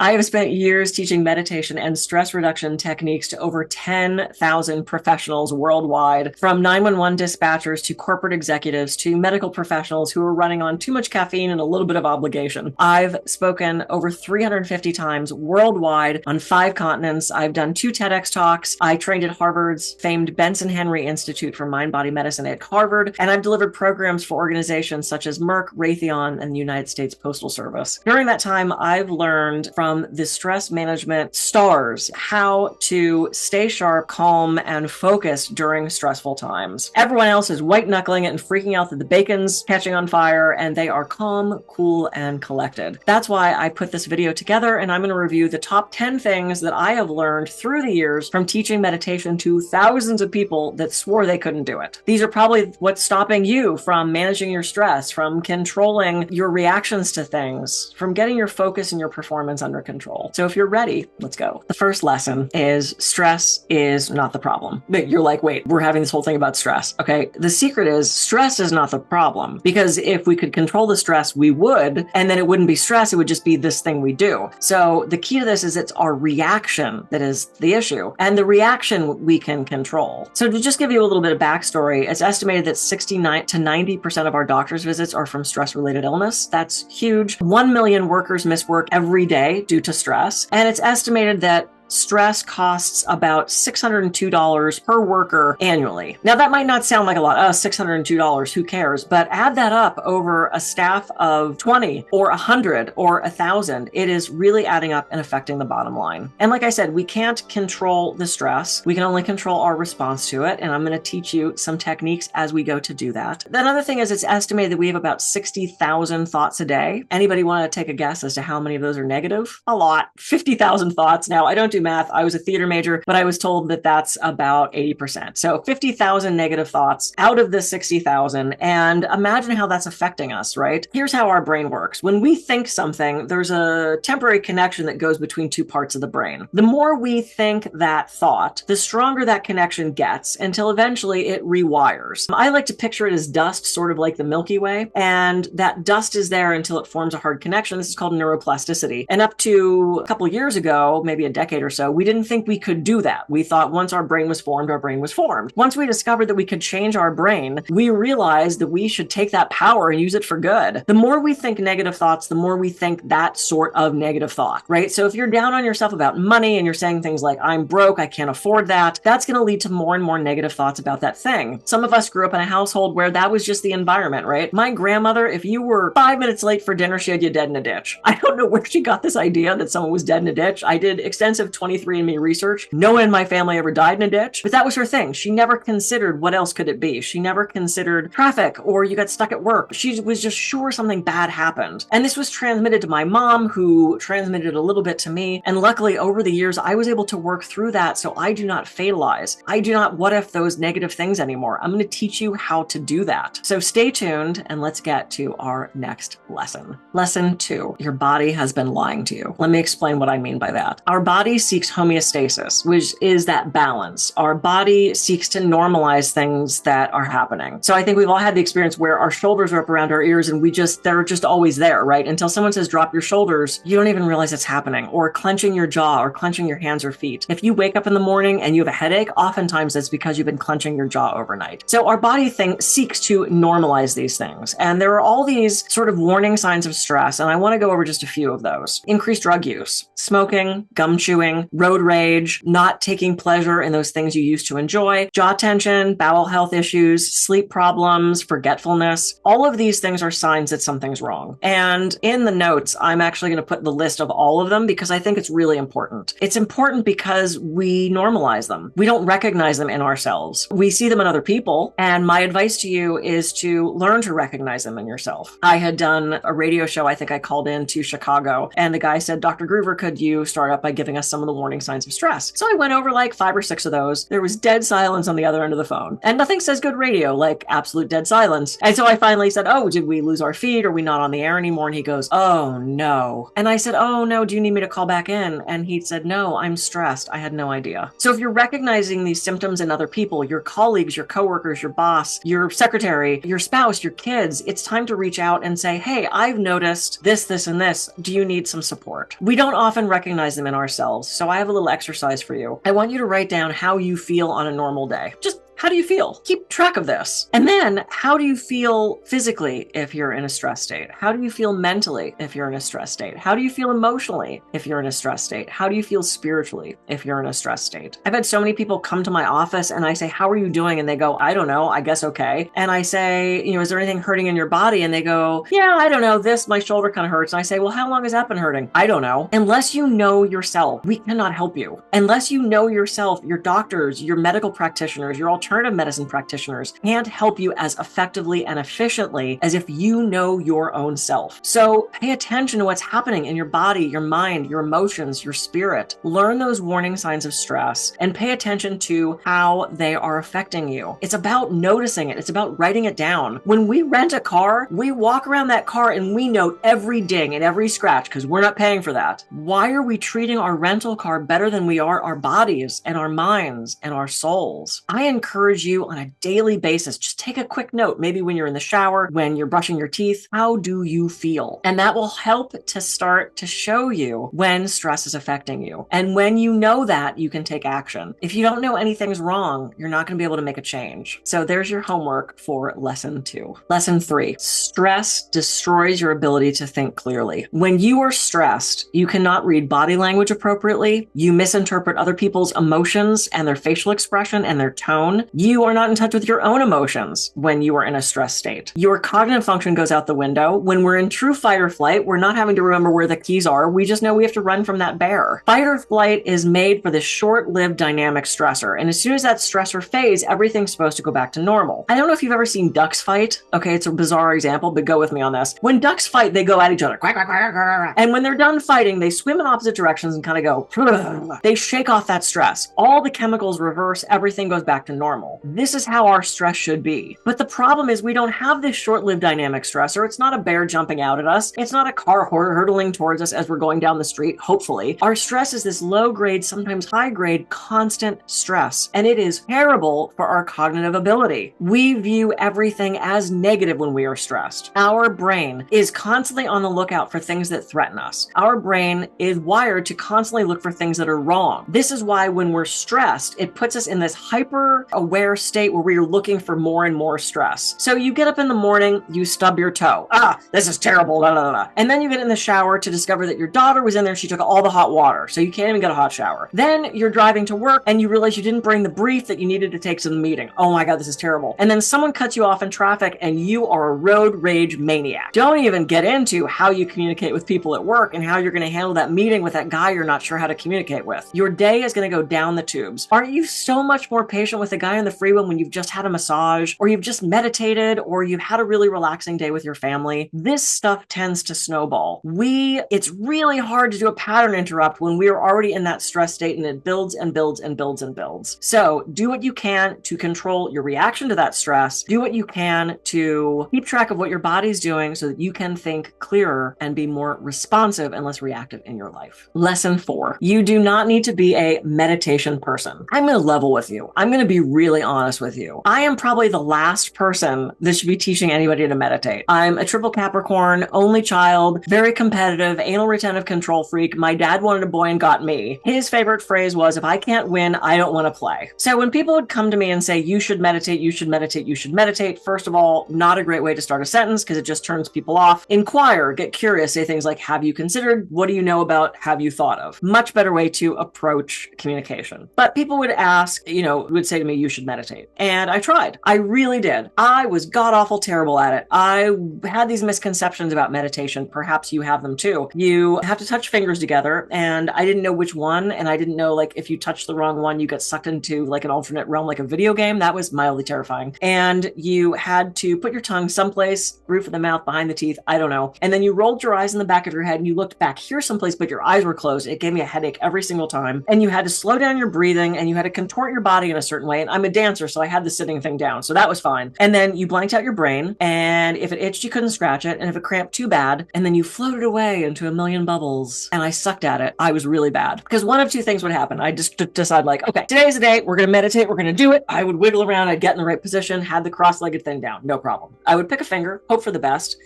I have spent years teaching meditation and stress reduction techniques to over 10,000 professionals worldwide, from 911 dispatchers to corporate executives to medical professionals who are running on too much caffeine and a little bit of obligation. I've spoken over 350 times worldwide on 5 continents. I've done 2 TEDx talks. I trained at Harvard's famed Benson Henry Institute for Mind-Body Medicine at Harvard, and I've delivered programs for organizations such as Merck, Raytheon, and the United States Postal Service. During that time, I've learned from the stress management stars how to stay sharp, calm, and focused during stressful times. Everyone else is white knuckling it and freaking out that the bacon's catching on fire, and they are calm, cool, and collected. That's why I put this video together, and I'm going to review the top 10 things that I have learned through the years from teaching meditation to thousands of people that swore they couldn't do it. These are probably what's stopping you from managing your stress, from controlling your reactions to things, from getting your focus and your performance under control. So if you're ready, let's go. The first lesson is stress is not the problem. But you're like, wait, we're having this whole thing about stress. Okay. The secret is stress is not the problem, because if we could control the stress, we would, and then it wouldn't be stress. It would just be this thing we do. So the key to this is it's our reaction that is the issue, and the reaction we can control. So to just give you a little bit of backstory, it's estimated that 69 to 90% of our doctor's visits are from stress-related illness. That's huge. 1 million workers miss work every day due to stress. And it's estimated that stress costs about $602 per worker annually. Now, that might not sound like a lot. Oh, $602, who cares? But add that up over a staff of 20 or 100 or 1,000. It is really adding up and affecting the bottom line. And like I said, we can't control the stress. We can only control our response to it. And I'm going to teach you some techniques as we go to do that. Another thing is it's estimated that we have about 60,000 thoughts a day. Anybody want to take a guess as to how many of those are negative? A lot. 50,000 thoughts. Now, I don't do math. I was a theater major, but I was told that that's about 80%. So 50,000 negative thoughts out of the 60,000. And imagine how that's affecting us, right? Here's how our brain works. When we think something, there's a temporary connection that goes between 2 parts of the brain. The more we think that thought, the stronger that connection gets until eventually it rewires. I like to picture it as dust, sort of like the Milky Way. And that dust is there until it forms a hard connection. This is called neuroplasticity. And up to a couple years ago, maybe a decade or so, we didn't think we could do that. We thought once our brain was formed, our brain was formed. Once we discovered that we could change our brain, we realized that we should take that power and use it for good. The more we think negative thoughts, the more we think that sort of negative thought, right? So if you're down on yourself about money and you're saying things like, I'm broke, I can't afford that, that's going to lead to more and more negative thoughts about that thing. Some of us grew up in a household where that was just the environment, right? My grandmother, if you were 5 minutes late for dinner, she had you dead in a ditch. I don't know where she got this idea that someone was dead in a ditch. I did extensive 23andMe research. No one in my family ever died in a ditch, but that was her thing. She never considered what else could it be. She never considered traffic or you got stuck at work. She was just sure something bad happened. And this was transmitted to my mom, who transmitted a little bit to me. And luckily over the years, I was able to work through that. So I do not fatalize. I do not what if those negative things anymore. I'm going to teach you how to do that. So stay tuned and let's get to our next lesson. Lesson 2, your body has been lying to you. Let me explain what I mean by that. Our body seeks homeostasis, which is that balance. Our body seeks to normalize things that are happening. So I think we've all had the experience where our shoulders are up around our ears and they're just always there, right? Until someone says, drop your shoulders, you don't even realize it's happening, or clenching your jaw or clenching your hands or feet. If you wake up in the morning and you have a headache, oftentimes it's because you've been clenching your jaw overnight. So our body seeks to normalize these things. And there are all these sort of warning signs of stress. And I want to go over just a few of those. Increased drug use, smoking, gum chewing, road rage, not taking pleasure in those things you used to enjoy, jaw tension, bowel health issues, sleep problems, forgetfulness. All of these things are signs that something's wrong. And in the notes, I'm actually going to put the list of all of them because I think it's really important. It's important because we normalize them. We don't recognize them in ourselves. We see them in other people. And my advice to you is to learn to recognize them in yourself. I had done a radio show, I think I called in to Chicago, and the guy said, Dr. Gruver, could you start up by giving us some some of the warning signs of stress. So I went over like 5 or 6 of those. There was dead silence on the other end of the phone. And nothing says good radio like absolute dead silence. And so I finally said, oh, did we lose our feed? Are we not on the air anymore? And he goes, oh no. And I said, oh no, do you need me to call back in? And he said, no, I'm stressed. I had no idea. So if you're recognizing these symptoms in other people, your colleagues, your coworkers, your boss, your secretary, your spouse, your kids, it's time to reach out and say, hey, I've noticed this, this, and this. Do you need some support? We don't often recognize them in ourselves. So I have a little exercise for you. I want you to write down how you feel on a normal day. Just how do you feel? Keep track of this. And then how do you feel physically if you're in a stress state? How do you feel mentally if you're in a stress state? How do you feel emotionally if you're in a stress state? How do you feel spiritually if you're in a stress state? I've had so many people come to my office and I say, how are you doing? And they go, I don't know, I guess okay. And I say, is there anything hurting in your body? And they go, yeah, I don't know, my shoulder kind of hurts. And I say, well, how long has that been hurting? I don't know. Unless you know yourself, we cannot help you. Unless you know yourself, your doctors, your medical practitioners, your alternative medicine practitioners can't help you as effectively and efficiently as if you know your own self. So pay attention to what's happening in your body, your mind, your emotions, your spirit. Learn those warning signs of stress and pay attention to how they are affecting you. It's about noticing it. It's about writing it down. When we rent a car, we walk around that car and we note every ding and every scratch because we're not paying for that. Why are we treating our rental car better than we are our bodies and our minds and our souls? I encourage you on a daily basis, just take a quick note, maybe when you're in the shower, when you're brushing your teeth, how do you feel? And that will help to start to show you when stress is affecting you. And when you know that, you can take action. If you don't know anything's wrong, you're not going to be able to make a change. So there's your homework for lesson 2. Lesson 3, stress destroys your ability to think clearly. When you are stressed, you cannot read body language appropriately. You misinterpret other people's emotions and their facial expression and their tone. You are not in touch with your own emotions when you are in a stress state. Your cognitive function goes out the window. When we're in true fight or flight, we're not having to remember where the keys are. We just know we have to run from that bear. Fight or flight is made for this short-lived dynamic stressor. And as soon as that stressor fades, everything's supposed to go back to normal. I don't know if you've ever seen ducks fight. Okay, it's a bizarre example, but go with me on this. When ducks fight, they go at each other. Quack, quack, quack, quack, quack. And when they're done fighting, they swim in opposite directions and kind of go, they shake off that stress. All the chemicals reverse, everything goes back to normal. This is how our stress should be. But the problem is we don't have this short-lived dynamic stressor. It's not a bear jumping out at us. It's not a car hurtling towards us as we're going down the street, hopefully. Our stress is this low-grade, sometimes high-grade, constant stress. And it is terrible for our cognitive ability. We view everything as negative when we are stressed. Our brain is constantly on the lookout for things that threaten us. Our brain is wired to constantly look for things that are wrong. This is why when we're stressed, it puts us in this hyper-aware state where we're looking for more and more stress. So you get up in the morning, you stub your toe. This is terrible, blah, blah, blah. And then you get in the shower to discover that your daughter was in there and she took all the hot water. So you can't even get a hot shower. Then you're driving to work and you realize you didn't bring the brief that you needed to take to the meeting. Oh my God, this is terrible. And then someone cuts you off in traffic and you are a road rage maniac. Don't even get into how you communicate with people at work and how you're going to handle that meeting with that guy you're not sure how to communicate with. Your day is going to go down the tubes. Aren't you so much more patient with the guy on the freeway when you've just had a massage or you've just meditated or you've had a really relaxing day with your family? This stuff tends to snowball. It's really hard to do a pattern interrupt when we are already in that stress state and it builds and builds and builds and builds. So do what you can to control your reaction to that stress. Do what you can to keep track of what your body's doing so that you can think clearer and be more responsive and less reactive in your life. Lesson 4, you do not need to be a meditation person. I'm going to level with you. I'm going to be really honest with you. I am probably the last person that should be teaching anybody to meditate. I'm a triple Capricorn, only child, very competitive, anal retentive control freak. My dad wanted a boy and got me. His favorite phrase was, if I can't win, I don't want to play. So when people would come to me and say, you should meditate, you should meditate, you should meditate, first of all, not a great way to start a sentence because it just turns people off. Inquire, get curious, say things like, have you considered? What do you know about? Have you thought of? Much better way to approach communication. But people would ask, would say to me, you should meditate. And I tried. I really did. I was god awful terrible at it. I had these misconceptions about meditation. Perhaps you have them too. You have to touch fingers together, and I didn't know which one, and I didn't know, like, if you touch the wrong one, you get sucked into like an alternate realm, like a video game. That was mildly terrifying. And you had to put your tongue someplace, roof of the mouth, behind the teeth, I don't know. And then you rolled your eyes in the back of your head and you looked back here someplace, but your eyes were closed. It gave me a headache every single time. And you had to slow down your breathing, and you had to contort your body in a certain way. And I'm a dancer, so I had the sitting thing down. So that was fine. And then you blanked out your brain, and if it itched, you couldn't scratch it. And if it cramped too bad, and then you floated away into a million bubbles. And I sucked at it. I was really bad. Because one of two things would happen. I just decide, like, okay, today's the day. We're going to meditate. We're going to do it. I would wiggle around. I'd get in the right position, had the cross-legged thing down. No problem. I would pick a finger, hope for the best.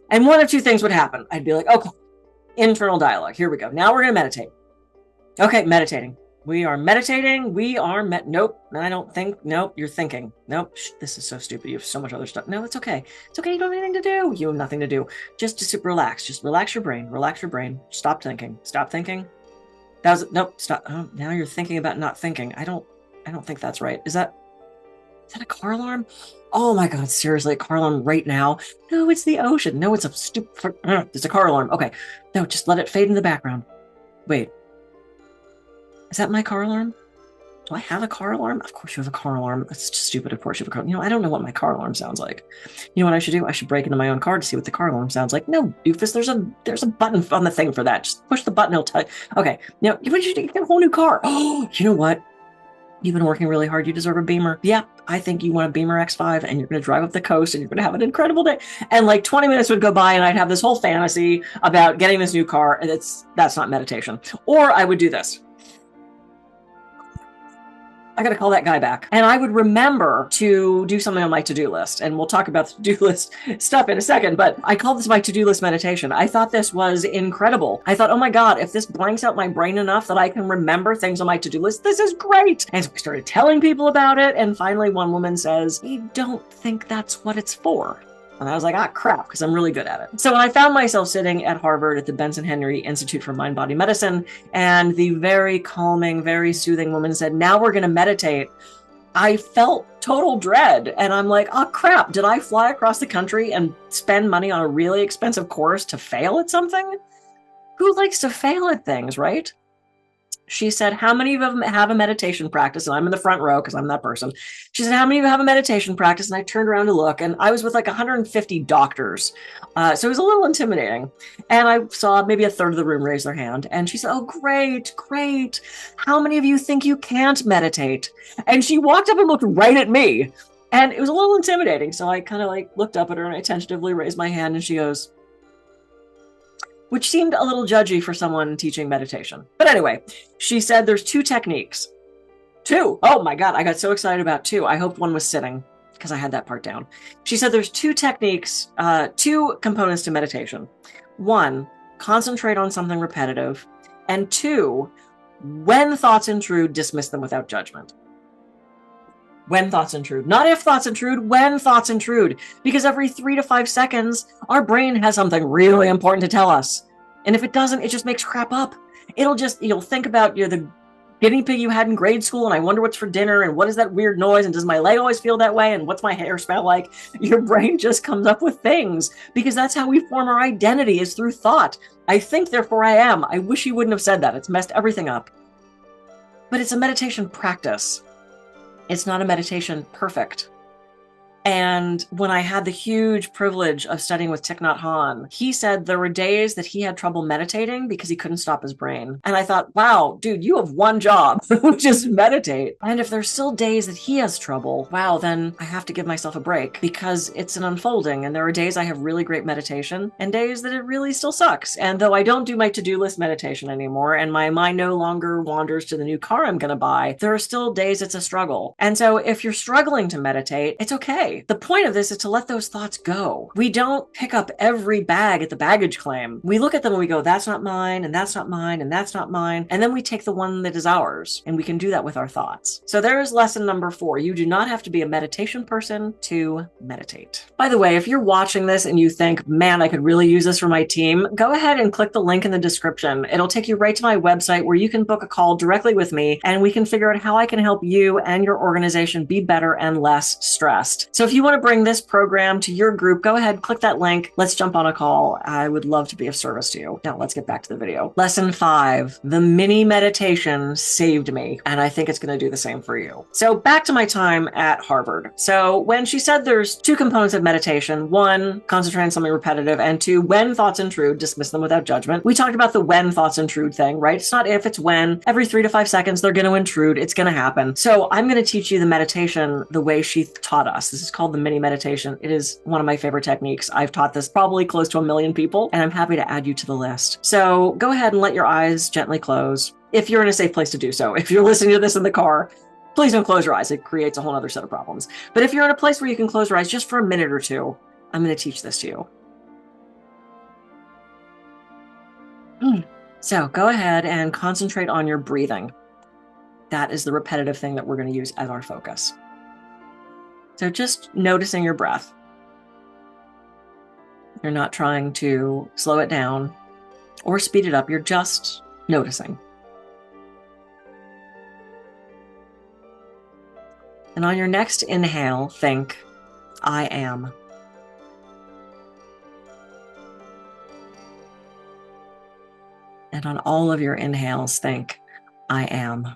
And one of two things would happen. I'd be like, okay, internal dialogue. Here we go. Now we're going to meditate. Okay, meditating. We are meditating. Nope. I don't think. Nope. You're thinking. Nope. This is so stupid. You have so much other stuff. No, it's okay. It's okay. You don't have anything to do. You have nothing to do. Just relax. Just relax your brain. Relax your brain. Stop thinking. Stop thinking. Nope. Stop. Oh, now you're thinking about not thinking. I don't think that's right. Is that a car alarm? Oh my God, seriously, a car alarm right now? No, it's the ocean. No, it's a stupid, it's a car alarm. Okay, no, just let it fade in the background. Wait, is that my car alarm? Do I have a car alarm? Of course you have a car alarm. That's just stupid. Of course you have a car. I don't know what my car alarm sounds like. You know what I should do? I should break into my own car to see what the car alarm sounds like. No, doofus, there's a button on the thing for that. Just push the button, it'll tell you. Okay, now, what did you do? You get a whole new car. Oh, you know what? You've been working really hard. You deserve a Beamer. Yeah, I think you want a Beamer X5, and you're going to drive up the coast, and you're going to have an incredible day. And like 20 minutes would go by, and I'd have this whole fantasy about getting this new car, and that's not meditation. Or I would do this. I got to call that guy back. And I would remember to do something on my to-do list. And we'll talk about the to-do list stuff in a second, but I called this my to-do list meditation. I thought this was incredible. I thought, oh my God, if this blanks out my brain enough that I can remember things on my to-do list, this is great. And so I started telling people about it. And finally, one woman says, "I don't think that's what it's for." And I was like, crap, because I'm really good at it. So when I found myself sitting at Harvard at the Benson Henry Institute for Mind-Body Medicine, and the very calming, very soothing woman said, "Now we're going to meditate," I felt total dread. And I'm like, crap, did I fly across the country and spend money on a really expensive course to fail at something? Who likes to fail at things, right? She said, "How many of them have a meditation practice?" And I'm in the front row because I'm that person. She said, "How many of you have a meditation practice?" And I turned around to look, and I was with like 150 doctors. So it was a little intimidating. And I saw maybe a third of the room raise their hand. And she said, "Oh, great, great. How many of you think you can't meditate?" And she walked up and looked right at me. And it was a little intimidating. So I kind of like looked up at her, and I tentatively raised my hand, and she goes, which seemed a little judgy for someone teaching meditation. But anyway, she said there's two techniques. Two. Oh my God, I got so excited about two. I hoped one was sitting because I had that part down. She said there's two techniques, two components to meditation. One, concentrate on something repetitive. And two, when thoughts intrude, dismiss them without judgment. When thoughts intrude. Not if thoughts intrude, when thoughts intrude. Because every 3 to 5 seconds, our brain has something really important to tell us. And if it doesn't, it just makes crap up. You'll think about the guinea pig you had in grade school, and I wonder what's for dinner, and what is that weird noise, and does my leg always feel that way, and what's my hair smell like? Your brain just comes up with things, because that's how we form our identity, is through thought. I think, therefore I am. I wish you wouldn't have said that. It's messed everything up. But it's a meditation practice. It's not a meditation perfect. And when I had the huge privilege of studying with Thich Nhat Hanh, he said there were days that he had trouble meditating because he couldn't stop his brain. And I thought, wow, dude, you have one job, which is meditate. And if there's still days that he has trouble, wow, then I have to give myself a break because it's an unfolding. And there are days I have really great meditation and days that it really still sucks. And though I don't do my to-do list meditation anymore, and my mind no longer wanders to the new car I'm going to buy, there are still days it's a struggle. And so if you're struggling to meditate, it's okay. okay. The point of this is to let those thoughts go. We don't pick up every bag at the baggage claim. We look at them and we go, that's not mine, and that's not mine, and that's not mine. And then we take the one that is ours, and we can do that with our thoughts. So there's lesson number 4. You do not have to be a meditation person to meditate. By the way, if you're watching this and you think, man, I could really use this for my team, go ahead and click the link in the description. It'll take you right to my website where you can book a call directly with me, and we can figure out how I can help you and your organization be better and less stressed. So if you want to bring this program to your group, go ahead, click that link. Let's jump on a call. I would love to be of service to you. Now let's get back to the video. Lesson 5, the mini meditation saved me, and I think it's going to do the same for you. So back to my time at Harvard. So when she said there's 2 components of meditation, 1, concentrate on something repetitive, and 2, when thoughts intrude, dismiss them without judgment. We talked about the when thoughts intrude thing, right? It's not if, it's when. Every 3 to 5 seconds, they're going to intrude. It's going to happen. So I'm going to teach you the meditation the way she taught us. This is called the mini meditation. It is one of my favorite techniques. I've taught this probably close to 1 million people, and I'm happy to add you to the list. So go ahead and let your eyes gently close if you're in a safe place to do so. If you're listening to this in the car, please don't close your eyes. It creates a whole other set of problems. But if you're in a place where you can close your eyes just for a minute or 2, I'm going to teach this to you. So go ahead and concentrate on your breathing. That is the repetitive thing that we're going to use as our focus. So just noticing your breath. You're not trying to slow it down or speed it up. You're just noticing. And on your next inhale, think, I am. And on all of your inhales, think, I am.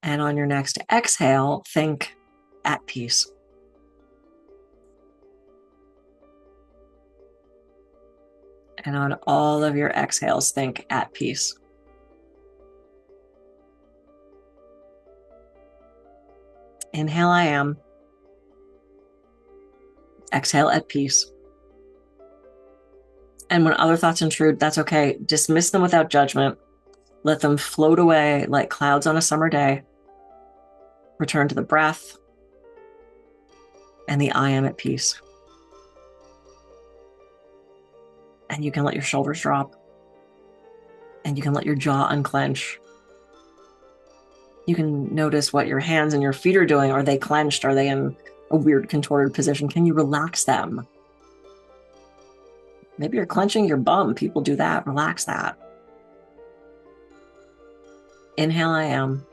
And on your next exhale, think, at peace. And on all of your exhales, think, at peace. Inhale, I am. Exhale, at peace. And when other thoughts intrude, that's okay. Dismiss them without judgment. Let them float away like clouds on a summer day. Return to the breath and the I am at peace. And you can let your shoulders drop. And you can let your jaw unclench. You can notice what your hands and your feet are doing. Are they clenched? Are they in a weird contorted position? Can you relax them? Maybe you're clenching your bum. People do that. Relax that. Inhale, I am.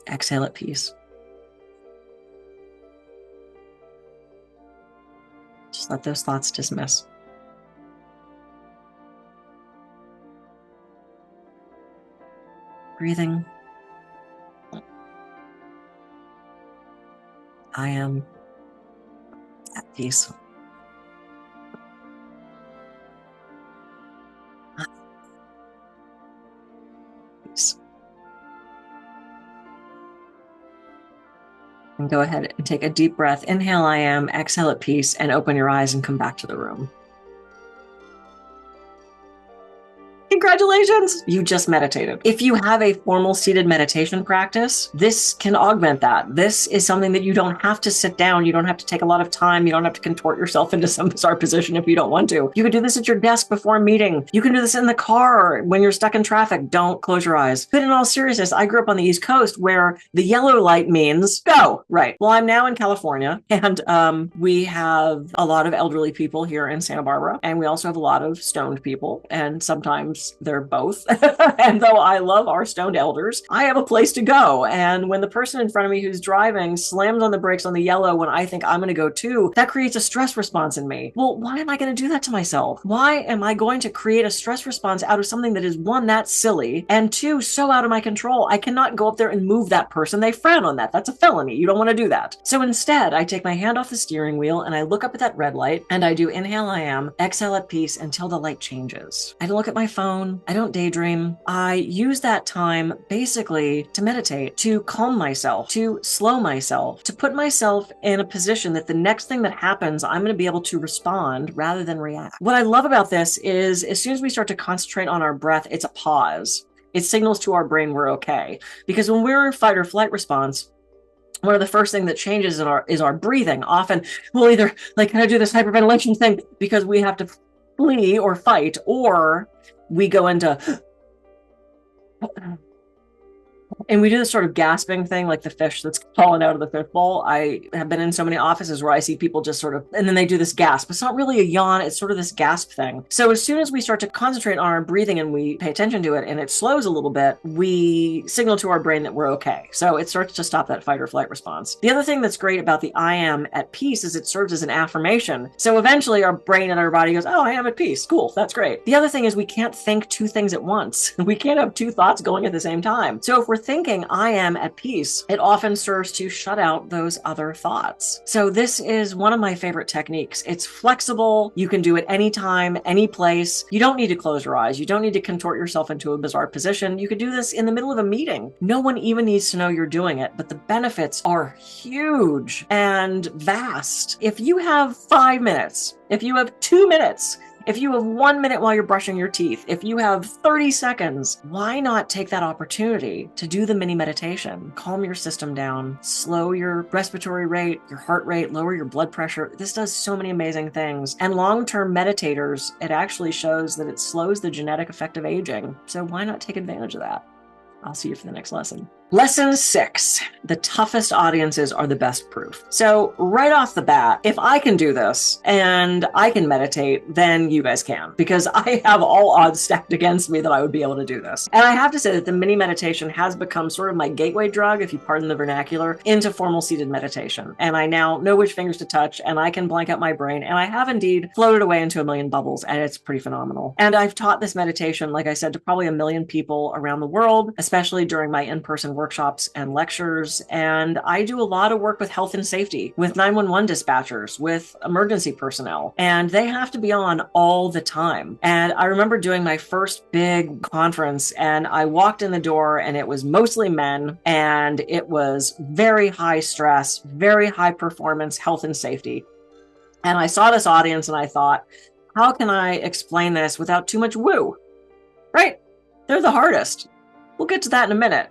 Exhale, at peace. Just let those thoughts dismiss. Breathing. I am at peace. Peace. And go ahead and take a deep breath. Inhale, I am. Exhale, at peace, and open your eyes and come back to the room. Congratulations, you just meditated. If you have a formal seated meditation practice, this can augment that. This is something that you don't have to sit down. You don't have to take a lot of time. You don't have to contort yourself into some bizarre position if you don't want to. You can do this at your desk before a meeting. You can do this in the car when you're stuck in traffic. Don't close your eyes. But in all seriousness, I grew up on the East Coast where the yellow light means go. Right. Well, I'm now in California, and we have a lot of elderly people here in Santa Barbara, and we also have a lot of stoned people, and sometimes they're both. And though I love our stoned elders, I have a place to go. And when the person in front of me who's driving slams on the brakes on the yellow when I think I'm going to go too, that creates a stress response in me. Well, why am I going to do that to myself? Why am I going to create a stress response out of something that is, 1, that's silly, and 2, so out of my control? I cannot go up there and move that person. They frown on that. That's a felony. You don't want to do that. So instead, I take my hand off the steering wheel and I look up at that red light and I do inhale, I am, exhale, at peace until the light changes. I don't look at my phone. I don't daydream. I use that time basically to meditate, to calm myself, to slow myself, to put myself in a position that the next thing that happens, I'm going to be able to respond rather than react. What I love about this is as soon as we start to concentrate on our breath, it's a pause. It signals to our brain we're okay. Because when we're in fight or flight response, one of the first things that changes is our breathing. Often we'll either kind of do this hyperventilation thing because we have to flee or fight, or we go into and we do this sort of gasping thing, like the fish that's falling out of the fish bowl. I have been in so many offices where I see people just sort of, and then they do this gasp. It's not really a yawn, it's sort of this gasp thing. So as soon as we start to concentrate on our breathing and we pay attention to it and it slows a little bit, we signal to our brain that we're okay. So it starts to stop that fight or flight response. The other thing that's great about the I am at peace is it serves as an affirmation. So eventually our brain and our body goes, oh, I am at peace. Cool, that's great. The other thing is we can't think two things at once. We can't have two thoughts going at the same time. So if we're thinking I am at peace, it often serves to shut out those other thoughts. So this is one of my favorite techniques. It's flexible. You can do it anytime, any place. You don't need to close your eyes. You don't need to contort yourself into a bizarre position. You could do this in the middle of a meeting. No one even needs to know you're doing it, but the benefits are huge and vast. If you have 5 minutes, if you have 2 minutes, if you have 1 minute while you're brushing your teeth, if you have 30 seconds, why not take that opportunity to do the mini meditation? Calm your system down, slow your respiratory rate, your heart rate, lower your blood pressure. This does so many amazing things. And long-term meditators, it actually shows that it slows the genetic effect of aging. So why not take advantage of that? I'll see you for the next lesson. Lesson 6, the toughest audiences are the best proof. So right off the bat, if I can do this and I can meditate, then you guys can, because I have all odds stacked against me that I would be able to do this. And I have to say that the mini meditation has become sort of my gateway drug, if you pardon the vernacular, into formal seated meditation. And I now know which fingers to touch, and I can blank out my brain. And I have indeed floated away into a million bubbles, and it's pretty phenomenal. And I've taught this meditation, like I said, to probably 1 million people around the world, especially during my in-person workshops and lectures. And I do a lot of work with health and safety, with 911 dispatchers, with emergency personnel, and they have to be on all the time. And I remember doing my first big conference, and I walked in the door and it was mostly men, and it was very high stress, very high performance health and safety. And I saw this audience and I thought, how can I explain this without too much woo? Right? They're the hardest. We'll get to that in a minute.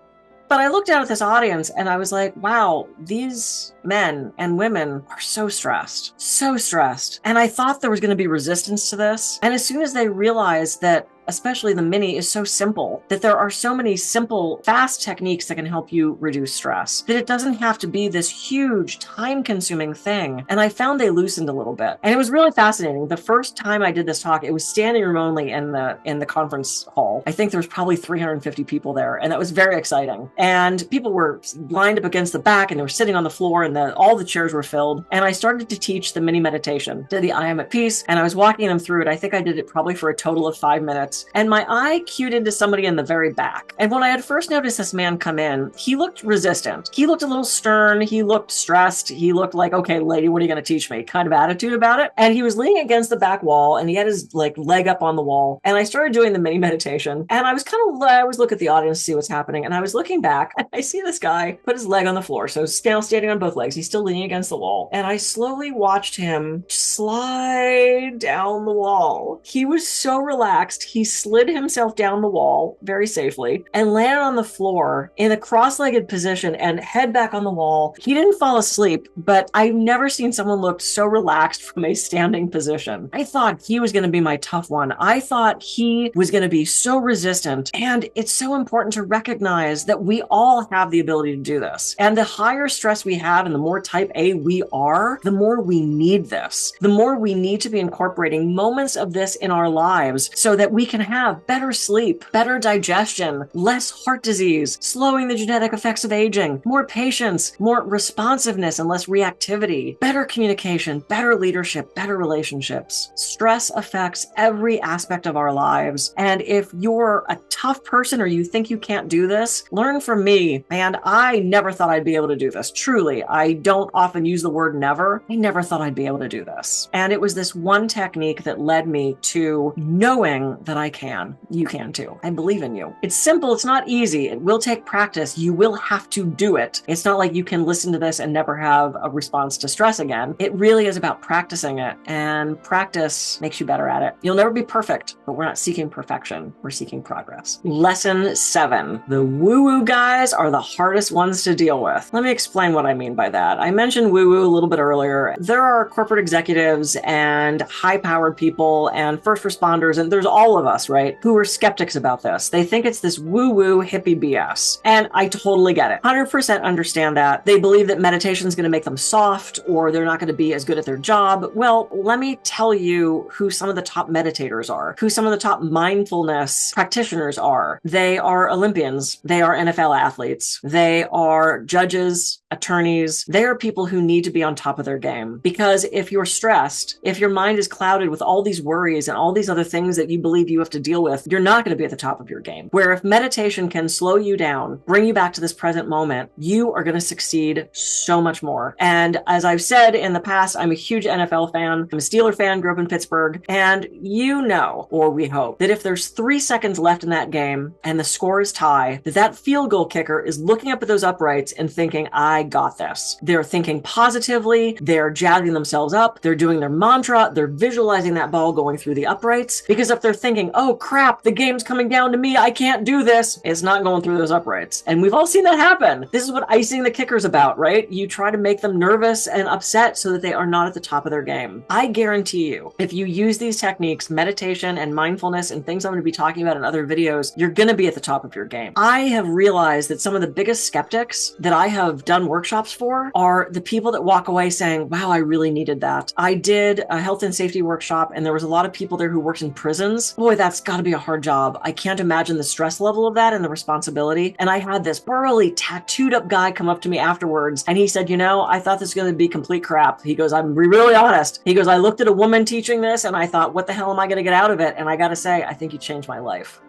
But I looked out at this audience and I was like, wow, these men and women are so stressed, so stressed. And I thought there was going to be resistance to this. And as soon as they realized that especially the mini is so simple, that there are so many simple, fast techniques that can help you reduce stress, that it doesn't have to be this huge, time-consuming thing. And I found they loosened a little bit. And it was really fascinating. The first time I did this talk, it was standing room only in the conference hall. I think there was probably 350 people there, and that was very exciting. And people were lined up against the back, and they were sitting on the floor, and all the chairs were filled. And I started to teach the mini meditation, did the I am at peace, and I was walking them through it. I think I did it probably for a total of 5 minutes. And my eye cued into somebody in the very back. And when I had first noticed this man come in, he looked resistant. He looked a little stern. He looked stressed. He looked like, okay, lady, what are you going to teach me? Kind of attitude about it. And he was leaning against the back wall, and he had his leg up on the wall. And I started doing the mini meditation. And I was I always look at the audience to see what's happening. And I was looking back, and I see this guy put his leg on the floor. So still standing on both legs. He's still leaning against the wall. And I slowly watched him slide down the wall. He was so relaxed. He slid himself down the wall very safely and landed on the floor in a cross-legged position and head back on the wall. He didn't fall asleep, but I've never seen someone look so relaxed from a standing position. I thought he was going to be my tough one. I thought he was going to be so resistant. And it's so important to recognize that we all have the ability to do this. And the higher stress we have and the more type A we are, the more we need this. The more we need to be incorporating moments of this in our lives so that we can have better sleep, better digestion, less heart disease, slowing the genetic effects of aging, more patience, more responsiveness and less reactivity, better communication, better leadership, better relationships. Stress affects every aspect of our lives. And if you're a tough person or you think you can't do this, learn from me. And I never thought I'd be able to do this. Truly, I don't often use the word never. I never thought I'd be able to do this. And it was this one technique that led me to knowing that I can. You can too. I believe in you. It's simple. It's not easy. It will take practice. You will have to do it. It's not like you can listen to this and never have a response to stress again. It really is about practicing it, and practice makes you better at it. You'll never be perfect, but we're not seeking perfection. We're seeking progress. Lesson 7. The woo-woo guys are the hardest ones to deal with. Let me explain what I mean by that. I mentioned woo-woo a little bit earlier. There are corporate executives and high-powered people and first responders, and there's all of us, right, who are skeptics about this. They think it's this woo-woo hippie BS. And I totally get it. 100% understand that. They believe that meditation is going to make them soft, or they're not going to be as good at their job. Well, let me tell you who some of the top meditators are, who some of the top mindfulness practitioners are. They are Olympians. They are NFL athletes. They are judges, attorneys. They are people who need to be on top of their game. Because if you're stressed, if your mind is clouded with all these worries and all these other things that you believe you have to deal with, you're not going to be at the top of your game. Where if meditation can slow you down, bring you back to this present moment, you are going to succeed so much more. And as I've said in the past, I'm a huge NFL fan. I'm a Steeler fan, grew up in Pittsburgh. And you know, or we hope, that if there's 3 seconds left in that game and the score is tie, that field goal kicker is looking up at those uprights and thinking, I got this. They're thinking positively. They're jazzing themselves up. They're doing their mantra. They're visualizing that ball going through the uprights. Because if they're thinking, oh crap, the game's coming down to me, I can't do this, it's not going through those uprights. And we've all seen that happen. This is what icing the kicker's about, right? You try to make them nervous and upset so that they are not at the top of their game. I guarantee you, if you use these techniques, meditation and mindfulness and things I'm going to be talking about in other videos, you're going to be at the top of your game. I have realized that some of the biggest skeptics that I have done workshops for are the people that walk away saying, wow, I really needed that. I did a health and safety workshop and there was a lot of people there who worked in prisons. Boy, that's got to be a hard job. I can't imagine the stress level of that and the responsibility. And I had this burly, tattooed up guy come up to me afterwards and he said, you know, I thought this was going to be complete crap. He goes, I'm really honest. He goes, I looked at a woman teaching this and I thought, what the hell am I going to get out of it? And I got to say, I think you changed my life.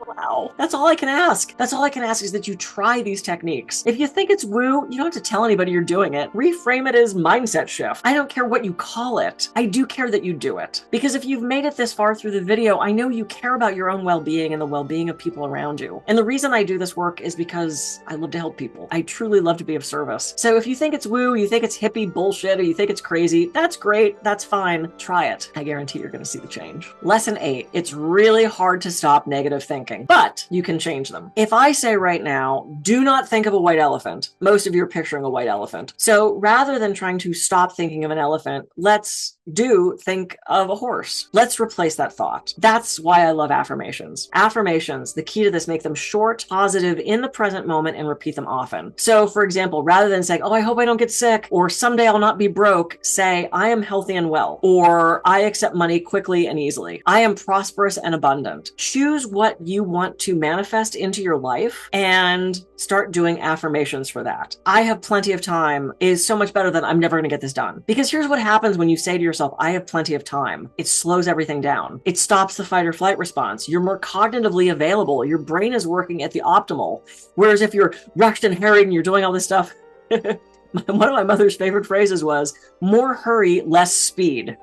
Wow. That's all I can ask. That's all I can ask is that you try these techniques. If you think it's woo, you don't have to tell anybody you're doing it. Reframe it as mindset shift. I don't care what you call it. I do care that you do it. Because if you've made it this far through the video, I know you care about your own well-being and the well-being of people around you. And the reason I do this work is because I love to help people. I truly love to be of service. So if you think it's woo, you think it's hippie bullshit, or you think it's crazy, that's great. That's fine. Try it. I guarantee you're going to see the change. Lesson 8. It's really hard to stop negative thinking, but you can change them. If I say right now, do not think of a white elephant, most of you are picturing a white elephant. So rather than trying to stop thinking of an elephant, let's think of a horse. Let's replace that thought. That's why I love affirmations. Affirmations, the key to this, make them short, positive, in the present moment, and repeat them often. So for example, rather than saying, oh, I hope I don't get sick, or someday I'll not be broke, say, I am healthy and well, or I accept money quickly and easily. I am prosperous and abundant. Choose what you want to manifest into your life and start doing affirmations for that. I have plenty of time is so much better than I'm never going to get this done. Because here's what happens when you say to yourself, I have plenty of time. It slows everything down. It stops the fight or flight response. You're more cognitively available. Your brain is working at the optimal. Whereas if you're rushed and harried and you're doing all this stuff, one of my mother's favorite phrases was, more hurry, less speed.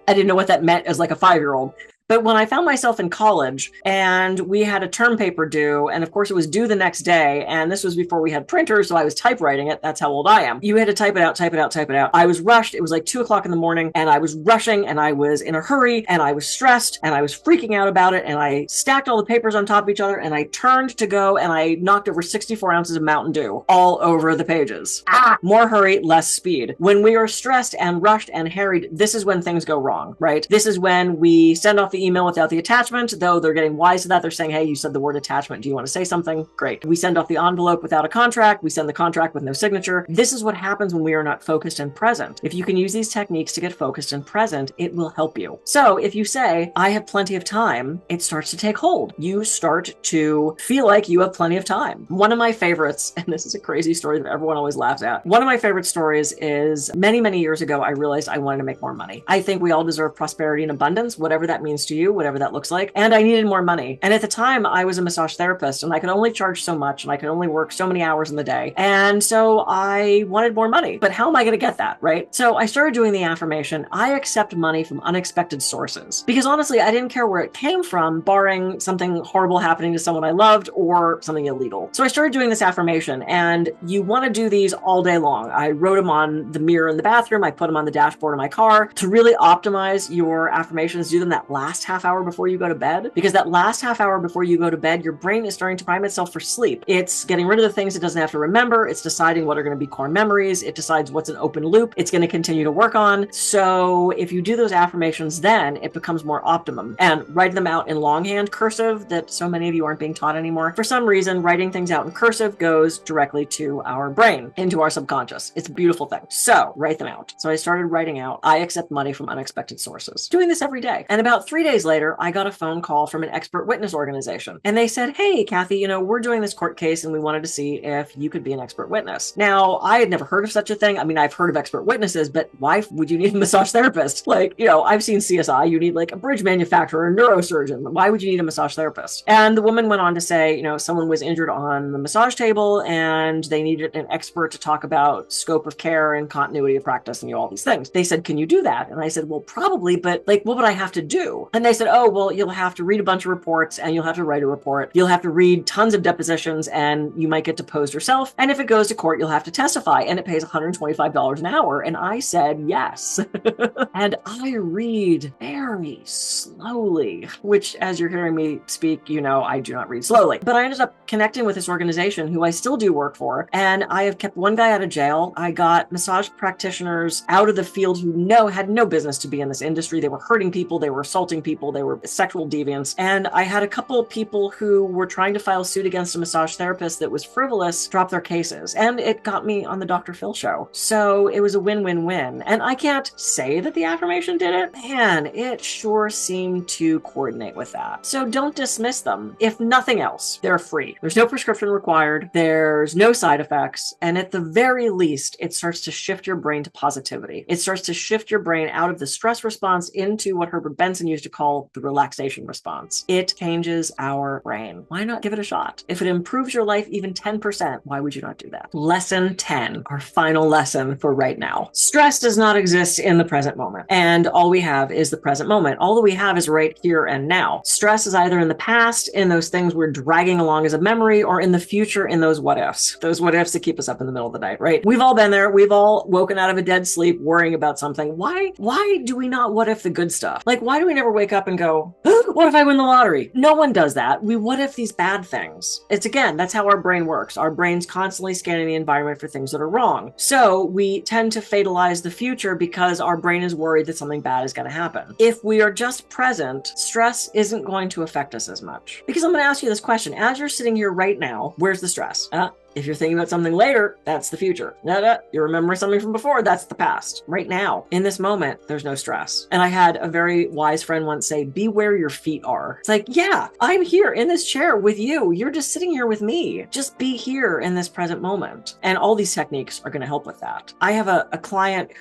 I didn't know what that meant as like a 5-year-old. But when I found myself in college and we had a term paper due, and of course it was due the next day, and this was before we had printers, so I was typewriting it. That's how old I am. You had to type it out, type it out, type it out. I was rushed. It was like 2 o'clock in the morning, and I was rushing, and I was in a hurry, and I was stressed, and I was freaking out about it, and I stacked all the papers on top of each other, and I turned to go, and I knocked over 64 ounces of Mountain Dew all over the pages. More hurry, less speed. When we are stressed and rushed and harried, this is when things go wrong, right? This is when we send off the email without the attachment, though they're getting wise to that. They're saying, hey, you said the word attachment. Do you want to say something? Great. We send off the envelope without a contract. We send the contract with no signature. This is what happens when we are not focused and present. If you can use these techniques to get focused and present, it will help you. So if you say, I have plenty of time, it starts to take hold. You start to feel like you have plenty of time. One of my favorites, and this is a crazy story that everyone always laughs at. One of my favorite stories is many, many years ago, I realized I wanted to make more money. I think we all deserve prosperity and abundance, whatever that means to you, whatever that looks like. And I needed more money. And at the time I was a massage therapist and I could only charge so much and I could only work so many hours in the day. And so I wanted more money, but how am I going to get that? Right? So I started doing the affirmation, I accept money from unexpected sources, because honestly, I didn't care where it came from, barring something horrible happening to someone I loved or something illegal. So I started doing this affirmation, and you want to do these all day long. I wrote them on the mirror in the bathroom. I put them on the dashboard of my car. To really optimize your affirmations, do them that last half hour before you go to bed, because that last half hour before you go to bed, your brain is starting to prime itself for sleep. It's getting rid of the things it doesn't have to remember. It's deciding what are going to be core memories. It decides what's an open loop it's going to continue to work on. So if you do those affirmations, then it becomes more optimum. And write them out in longhand cursive that so many of you aren't being taught anymore. For some reason, writing things out in cursive goes directly to our brain, into our subconscious. It's a beautiful thing. So write them out. So I started writing out, I accept money from unexpected sources, doing this every day. And about 3 days later, I got a phone call from an expert witness organization. And they said, hey, Kathy, we're doing this court case and we wanted to see if you could be an expert witness. Now, I had never heard of such a thing. I mean, I've heard of expert witnesses, but why would you need a massage therapist? I've seen CSI, you need like a bridge manufacturer, a neurosurgeon. Why would you need a massage therapist? And the woman went on to say, someone was injured on the massage table and they needed an expert to talk about scope of care and continuity of practice and all these things. They said, can you do that? And I said, well, probably, but what would I have to do? And they said, oh, well, you'll have to read a bunch of reports and you'll have to write a report. You'll have to read tons of depositions and you might get deposed yourself. And if it goes to court, you'll have to testify and it pays $125 an hour. And I said, yes. And I read very slowly, which as you're hearing me speak, I do not read slowly. But I ended up connecting with this organization who I still do work for. And I have kept one guy out of jail. I got massage practitioners out of the field who had no business to be in this industry. They were hurting people. They were assaulting people. They were sexual deviants. And I had a couple of people who were trying to file suit against a massage therapist that was frivolous drop their cases. And it got me on the Dr. Phil show. So it was a win-win-win. And I can't say that the affirmation did it. Man, it sure seemed to coordinate with that. So don't dismiss them. If nothing else, they're free. There's no prescription required. There's no side effects. And at the very least, it starts to shift your brain to positivity. It starts to shift your brain out of the stress response into what Herbert Benson used to call the relaxation response. It changes our brain. Why not give it a shot? If it improves your life even 10%, why would you not do that? Lesson 10, our final lesson for right now. Stress does not exist in the present moment. And all we have is the present moment. All that we have is right here and now. Stress is either in the past, in those things we're dragging along as a memory, or in the future, in those what ifs that keep us up in the middle of the night, right? We've all been there. We've all woken out of a dead sleep worrying about something. Why do we not what if the good stuff? Why do we never wake up and go, what if I win the lottery? No one does that. We what if these bad things. That's how our brain works. Our brain's constantly scanning the environment for things that are wrong. So we tend to fatalize the future because our brain is worried that something bad is going to happen. If we are just present, stress isn't going to affect us as much. Because I'm going to ask you this question. As you're sitting here right now, where's the stress? If you're thinking about something later, that's the future. You remember something from before, that's the past. Right now, in this moment, there's no stress. And I had a very wise friend once say, be where your feet are. It's yeah, I'm here in this chair with you. You're just sitting here with me. Just be here in this present moment. And all these techniques are going to help with that. I have a client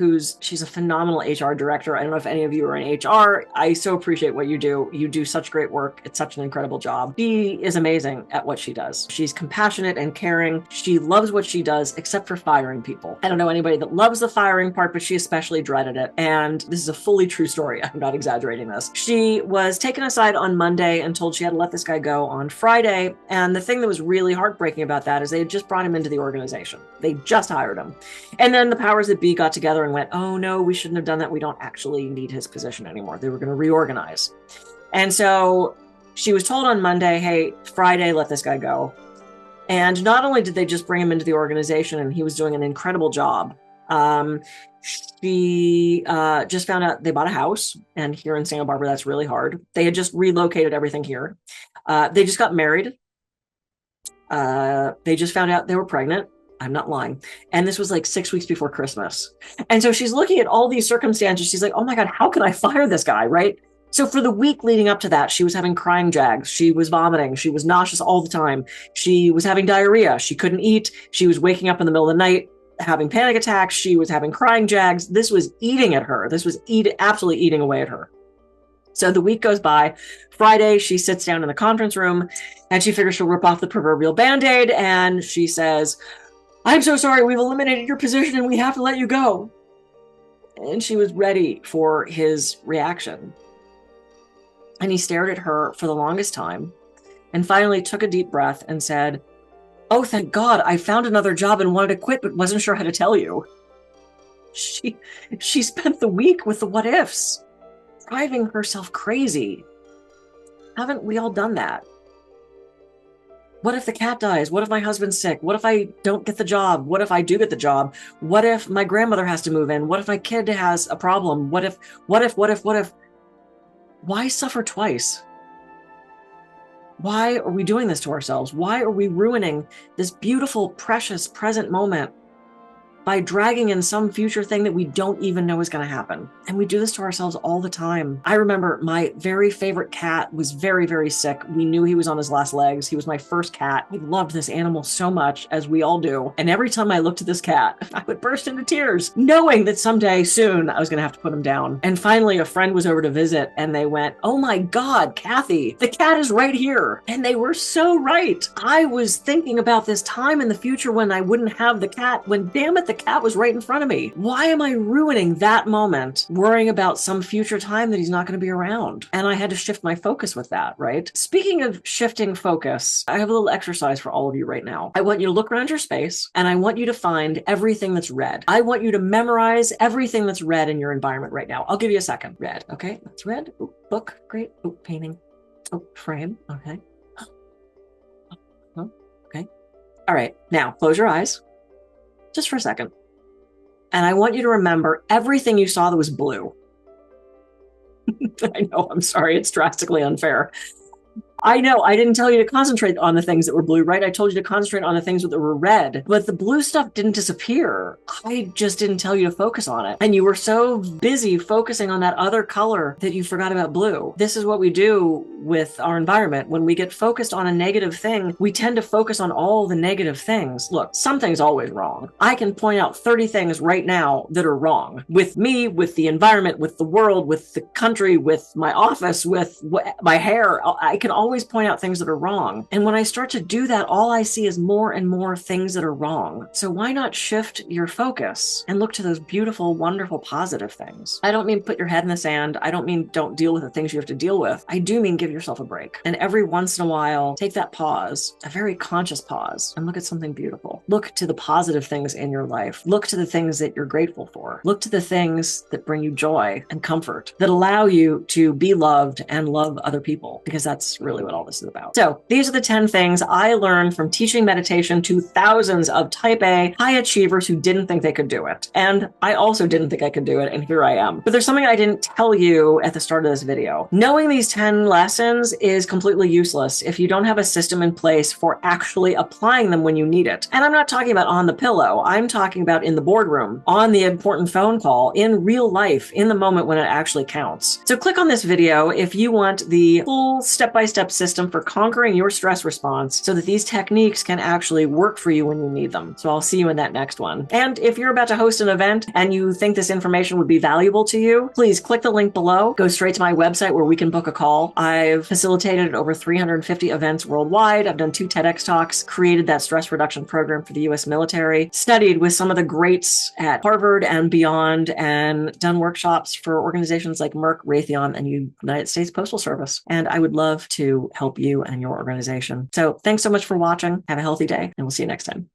she's a phenomenal HR director. I don't know if any of you are in HR. I so appreciate what you do. You do such great work. It's such an incredible job. She is amazing at what she does. She's compassionate and caring. She loves what she does, except for firing people. I don't know anybody that loves the firing part, but she especially dreaded it. And this is a fully true story. I'm not exaggerating this. She was taken aside on Monday and told she had to let this guy go on Friday. And the thing that was really heartbreaking about that is they had just brought him into the organization. They just hired him. And then the powers that be got together and went, oh no, we shouldn't have done that. We don't actually need his position anymore. They were going to reorganize. And so she was told on Monday, hey, Friday, let this guy go. And not only did they just bring him into the organization and he was doing an incredible job, she just found out they bought a house, and here in Santa Barbara, that's really hard. They had just relocated everything here. They just got married. They just found out they were pregnant. I'm not lying. And this was 6 weeks before Christmas. And so she's looking at all these circumstances. She's like, oh my God, how can I fire this guy? Right. So for the week leading up to that, she was having crying jags. She was vomiting. She was nauseous all the time. She was having diarrhea. She couldn't eat. She was waking up in the middle of the night, having panic attacks. She was having crying jags. This was eating at her. This was absolutely eating away at her. So the week goes by. Friday, she sits down in the conference room and she figures she'll rip off the proverbial Band-Aid. And she says, I'm so sorry, we've eliminated your position and we have to let you go. And she was ready for his reaction. And he stared at her for the longest time and finally took a deep breath and said, oh, thank God, I found another job and wanted to quit, but wasn't sure how to tell you. She spent the week with the what ifs, driving herself crazy. Haven't we all done that? What if the cat dies? What if my husband's sick? What if I don't get the job? What if I do get the job? What if my grandmother has to move in? What if my kid has a problem? What if? Why suffer twice? Why are we doing this to ourselves? Why are we ruining this beautiful, precious present moment by dragging in some future thing that we don't even know is going to happen? And we do this to ourselves all the time. I remember my very favorite cat was very, very sick. We knew he was on his last legs. He was my first cat. I loved this animal so much, as we all do. And every time I looked at this cat, I would burst into tears, knowing that someday soon I was going to have to put him down. And finally, a friend was over to visit and they went, oh my God, Kathy, the cat is right here. And they were so right. I was thinking about this time in the future when I wouldn't have the cat, when damn it, the cat was right in front of me. Why am I ruining that moment worrying about some future time that he's not going to be around? And I had to shift my focus with that, right? Speaking of shifting focus, I have a little exercise for all of you right now. I want you to look around your space and I want you to find everything that's red. I want you to memorize everything that's red in your environment right now. I'll give you a second. Red. Okay, that's red. Ooh, book. Great. Oh, painting. Oh, frame. Okay. Okay. All right. Now close your eyes just for a second. And I want you to remember everything you saw that was blue. I know, I'm sorry, it's drastically unfair. I know, I didn't tell you to concentrate on the things that were blue, right? I told you to concentrate on the things that were red, but the blue stuff didn't disappear. I just didn't tell you to focus on it. And you were so busy focusing on that other color that you forgot about blue. This is what we do with our environment. When we get focused on a negative thing, we tend to focus on all the negative things. Look, something's always wrong. I can point out 30 things right now that are wrong with me, with the environment, with the world, with the country, with my office, with my hair. I can always point out things that are wrong. And when I start to do that, all I see is more and more things that are wrong. So why not shift your focus and look to those beautiful, wonderful, positive things? I don't mean put your head in the sand. I don't mean don't deal with the things you have to deal with. I do mean give yourself a break. And every once in a while, take that pause, a very conscious pause, and look at something beautiful. Look to the positive things in your life. Look to the things that you're grateful for. Look to the things that bring you joy and comfort, that allow you to be loved and love other people, because that's really what all this is about. So these are the 10 things I learned from teaching meditation to thousands of type A high achievers who didn't think they could do it. And I also didn't think I could do it. And here I am. But there's something I didn't tell you at the start of this video. Knowing these 10 lessons is completely useless if you don't have a system in place for actually applying them when you need it. And I'm not talking about on the pillow. I'm talking about in the boardroom, on the important phone call, in real life, in the moment when it actually counts. So click on this video if you want the full step-by-step system for conquering your stress response so that these techniques can actually work for you when you need them. So I'll see you in that next one. And if you're about to host an event and you think this information would be valuable to you, please click the link below, go straight to my website where we can book a call. I've facilitated over 350 events worldwide. I've done 2 TEDx talks, created that stress reduction program for the US military, studied with some of the greats at Harvard and beyond, and done workshops for organizations like Merck, Raytheon, and United States Postal Service. And I would love to help you and your organization. So thanks so much for watching. Have a healthy day, and we'll see you next time.